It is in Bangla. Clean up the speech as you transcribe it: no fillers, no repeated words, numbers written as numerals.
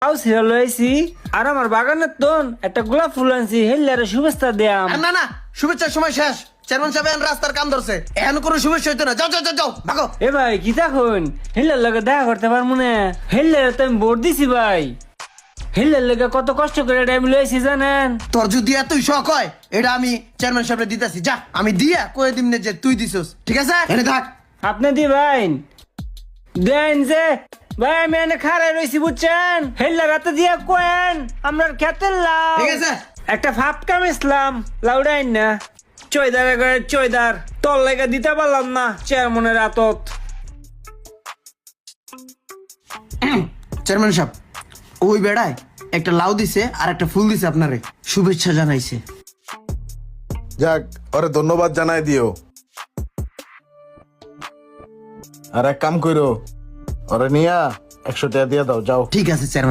লাউ ছিঁড়া লইছি আর আমার বাগানের তোন একটা গোলাপ ফুল আনছি হেল্লারে শুভেচ্ছা দেয়াম। আর না শুভেচ্ছার সময় শেষ। চেয়ারম্যান সাহেব এখন রাস্তার কাম ধরছে, এখন কোনো শুভেচ্ছা হইতো না। যাও যাও যাও যাও ভাগো। এ ভাই কি তখন হেল্লার লগে দেখা করতে পারবো না? হেল্লারে তো আমি ভোট দিছি ভাই। হেল্লার লগে কত কষ্ট করে এটা আমি লইছি জানেন? তোর যদি এতই শখ হয় এটা আমি চেয়ারম্যান সাহেবরে দিতেছি। যা আমি দিয়া কয়ে দিমনে যে তুই দিছস, ঠিক আছে? এনে থাক। আপনি দিবেন দেন যে ভাই আমি এনে খাড়াই রইছি বুঝছেন। হেল্লার রাতে দিয়া কোয়েন আমরা খেতের লাউ ঠিক আছে। একটা ফাপ কামিছলাম লাউডাইন না চয়দারে করে চয়দার তোর লেগে দিতে পারলাম না চেয়ারম্যানের আতত। চেয়ারম্যান সাহেব ওই বেড়ায় একটা লাউ দিছে আর একটা ফুল দিছে, আপনারে শুভেচ্ছা জানাইছে। যাক, ওরে ধন্যবাদ জানাই দিও। আর এক কাম কইরো, ওরে নিয়া 100 টাকা দিয়ে দাও, যাও। ঠিক আছে চেয়ারম্যান